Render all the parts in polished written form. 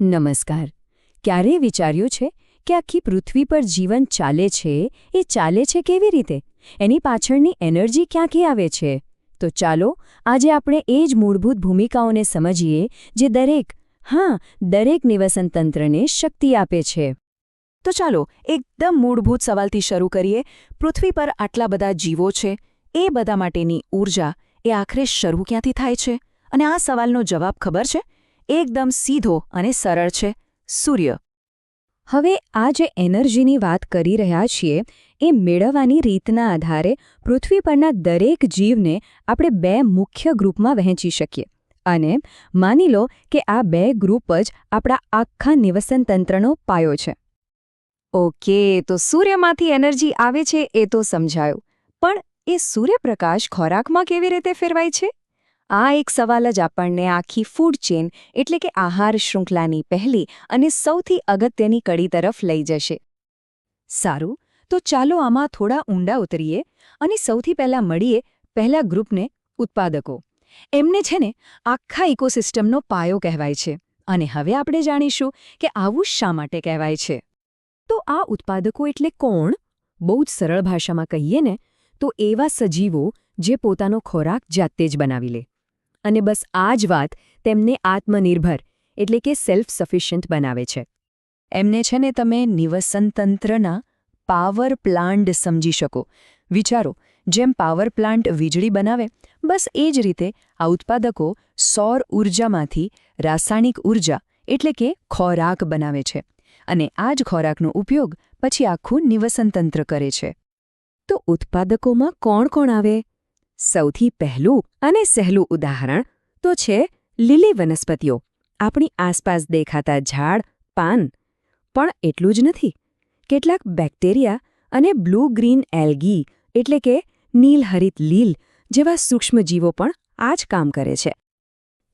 નમસ્કાર. ક્યારેય વિચાર્યું છે કે આખી પૃથ્વી પર જીવન ચાલે છે એ ચાલે છે કેવી રીતે? એની પાછળની એનર્જી ક્યાંથી આવે છે? તો ચાલો આજે આપણે એ જ મૂળભૂત ભૂમિકાઓને સમજીએ જે દરેક નિવસનતંત્રને શક્તિ આપે છે. તો ચાલો એકદમ મૂળભૂત સવાલથી શરૂ કરીએ. પૃથ્વી પર આટલા બધા જીવો છે, એ બધા માટેની ઊર્જા એ આખરે શરૂ ક્યાંથી થાય છે? અને આ સવાલનો જવાબ ખબર છે? એકદમ સીધો અને સરળ છે: સૂર્ય. હવે આ જે એનર્જીની વાત કરી રહ્યા છીએ એ મેળવવાની રીતના આધારે પૃથ્વી પરના દરેક જીવને આપણે બે મુખ્ય ગ્રુપમાં વહેંચી શકીએ. અને માની લો કે આ બે ગ્રુપ જ આપણા આખા નિવસનતંત્રનો પાયો છે. ઓકે, તો સૂર્યમાંથી એનર્જી આવે છે એ તો સમજાયું, પણ એ સૂર્યપ્રકાશ ખોરાકમાં કેવી રીતે ફેરવાય છે? આ એક સવાલ જ આપણને આખી ફૂડ ચેઇન એટલે કે આહાર શૃંખલાની પહેલી અને સૌથી અગત્યની કડી તરફ લઈ જશે. સારું, તો ચાલો આમાં થોડા ઊંડા ઉતરીએ અને સૌથી પહેલાં મળીએ પહેલા ગ્રુપને, ઉત્પાદકો. એમને છે ને આખા ઇકોસિસ્ટમનો પાયો કહેવાય છે. અને હવે આપણે જાણીશું કે આવું શા માટે કહેવાય છે. તો આ ઉત્પાદકો એટલે કોણ? બહુ જ સરળ ભાષામાં કહીએ ને તો એવા સજીવો જે પોતાનો ખોરાક જાતે જ બનાવી લે. અને બસ આ જ વાત તેમને આત્મનિર્ભર એટલે કે સેલ્ફ સફિશિયન્ટ બનાવે છે. એમને છે ને તમે નિવસનતંત્રના પાવર પ્લાન્ટ સમજી શકો. વિચારો, જેમ પાવર પ્લાન્ટ વીજળી બનાવે, બસ એ જ રીતે આ ઉત્પાદકો સૌર ઊર્જામાંથી રાસાયણિક ઊર્જા એટલે કે ખોરાક બનાવે છે. અને આ જ ખોરાકનો ઉપયોગ પછી આખું નિવસનતંત્ર કરે છે. તો ઉત્પાદકોમાં કોણ કોણ આવે? સૌથી પહેલું અને સહેલું ઉદાહરણ તો છે લીલી વનસ્પતિઓ, આપણી આસપાસ દેખાતા ઝાડ, પાન. પણ એટલું જ નથી. કેટલાક બેક્ટેરિયા અને બ્લુ ગ્રીન એલ્ગી એટલે કે નીલહરિત લીલ જેવા સૂક્ષ્મજીવો પણ આ જ કામ કરે છે.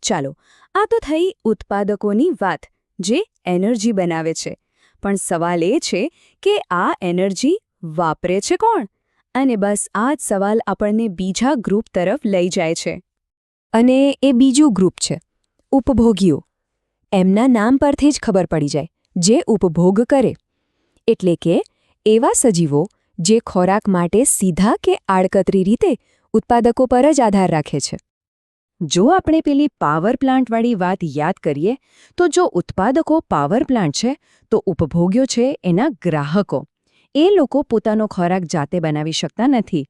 ચાલો, આ તો થઈ ઉત્પાદકોની વાત જે એનર્જી બનાવે છે. પણ સવાલ એ છે કે આ એનર્જી વાપરે છે કોણ? અને બસ આ જ સવાલ આપણને બીજા ગ્રુપ તરફ લઈ જાય છે. અને એ બીજું ગ્રુપ છે ઉપભોગીઓ. એમના નામ પરથી જ ખબર પડી જાય, જે ઉપભોગ કરે. એટલે કે એવા સજીવો જે ખોરાક માટે સીધા કે આડકતરી રીતે ઉત્પાદકો પર જ આધાર રાખે છે. જો આપણે પેલી પાવર પ્લાન્ટવાળી વાત યાદ કરીએ, તો જો ઉત્પાદકો પાવર પ્લાન્ટ છે તો ઉપભોગ્યો છે એના ગ્રાહકો. એ લોકો પોતાનો ખોરાક જાતે બનાવી શકતા નથી.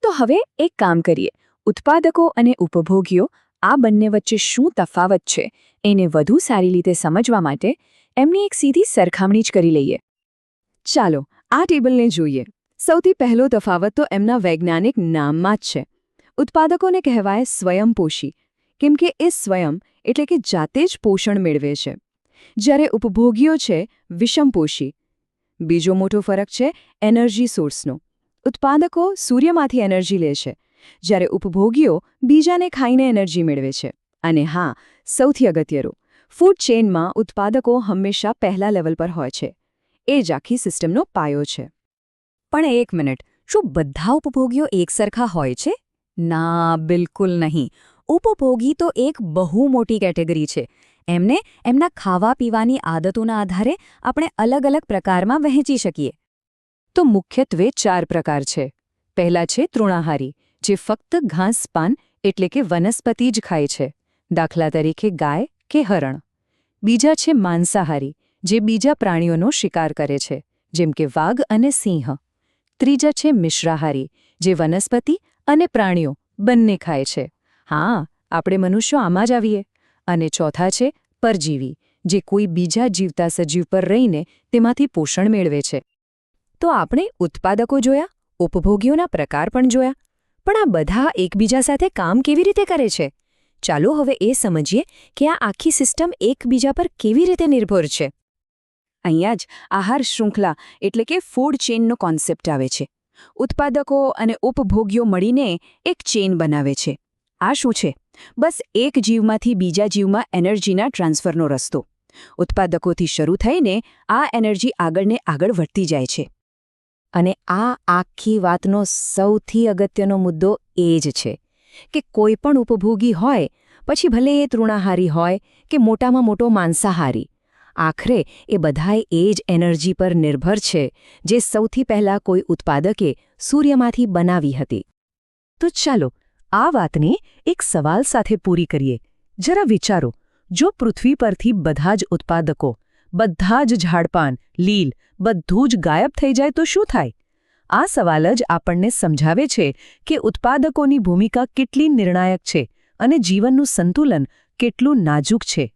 તો હવે એક કામ કરીએ. ઉત્પાદકો અને ઉપભોગીઓ આ બંને વચ્ચે શું તફાવત છે એને વધુ સારી રીતે સમજવા માટે એમની એક સીધી સરખામણી જ કરી લઈએ. ચાલો આ ટેબલને જોઈએ. સૌથી પહેલો તફાવત તો એમના વૈજ્ઞાનિક નામમાં જ છે. ઉત્પાદકોને કહેવાય સ્વયંપોષી, કેમ કે એ સ્વયં એટલે કે જાતે જ પોષણ મેળવે છે. જ્યારે ઉપભોગીઓ છે વિષમપોષી. બીજો મોટો ફરક છે એનર્જી સોર્સનો. ઉત્પાદકો સૂર્યમાંથી એનર્જી લે છે, જ્યારે ઉપભોગીઓ બીજાને ખાઈને એનર્જી મેળવે છે. અને હા, સૌથી અગત્યનું, ફૂડ ચેઇનમાં ઉત્પાદકો હંમેશા પહેલા લેવલ પર હોય છે. એ જ આખી સિસ્ટમનો પાયો છે. પણ એક મિનિટ, શું બધા ઉપભોગીઓ એકસરખા હોય છે? ના, બિલકુલ નહીં. ઉપભોગી તો એક બહુ મોટી કેટેગરી છે. એમને એમના ખાવા પીવાની આદતોના આધારે આપણે અલગ અલગ પ્રકારમાં વહેંચી શકીએ. તો મુખ્યત્વે 4 પ્રકાર છે. પહેલા છે તૃણાહારી, જે ફક્ત ઘાસપાન એટલે કે વનસ્પતિ જ ખાય છે, દાખલા તરીકે ગાય કે હરણ. બીજા છે માંસાહારી, જે બીજા પ્રાણીઓનો શિકાર કરે છે, જેમ કે વાઘ અને સિંહ. ત્રીજા છે મિશ્રાહારી, જે વનસ્પતિ અને પ્રાણીઓ બંને ખાય છે. હા, આપણે મનુષ્યો આમાં જ આવીએ. અને ચોથા છે પરજીવી, જે કોઈ બીજા જીવતા સજીવ પર રહીને તેમાંથી પોષણ મેળવે છે. તો આપણે ઉત્પાદકો જોયા, ઉપભોગીઓના પ્રકાર પણ જોયા. પણ આ બધા એકબીજા સાથે કામ કેવી રીતે કરે છે? ચાલો હવે એ સમજીએ કે આ આખી સિસ્ટમ એકબીજા પર કેવી રીતે નિર્ભર છે. અહીંયા જ આહાર શૃંખલા એટલે કે ફૂડ ચેઇનનો કોન્સેપ્ટ આવે છે. ઉત્પાદકો અને ઉપભોગીઓ મળીને એક ચેઇન બનાવે છે. આ શું છે? બસ એક જીવમાંથી બીજા જીવમાં એનર્જીના ટ્રાન્સફરનો રસ્તો. ઉત્પાદકોથી શરૂ થઈને આ એનર્જી આગળને આગળ વધતી જાય છે. અને આ આખી વાતનો સૌથી અગત્યનો મુદ્દો એ જ છે કે કોઈ પણ ઉપભોગી હોય, પછી ભલે એ તૃણાહારી હોય કે મોટામાં મોટો માંસાહારી, આખરે એ બધાય એ જ એનર્જી પર નિર્ભર છે જે સૌથી પહેલાં કોઈ ઉત્પાદકે સૂર્યમાંથી બનાવી હતી. તો ચાલો આ વાતને એક સવાલ સાથે પૂરી કરીએ. જરા વિચારો, જો પૃથ્વી પરથી બધા જ ઉત્પાદકો, બધા જ ઝાડપાન, લીલ, બધું જ ગાયબ થઈ જાય તો શું થાય? આ સવાલ જ આપણને સમજાવે છે કે ઉત્પાદકોની ભૂમિકા કેટલી નિર્ણાયક છે અને જીવનનું સંતુલન કેટલું નાજુક છે.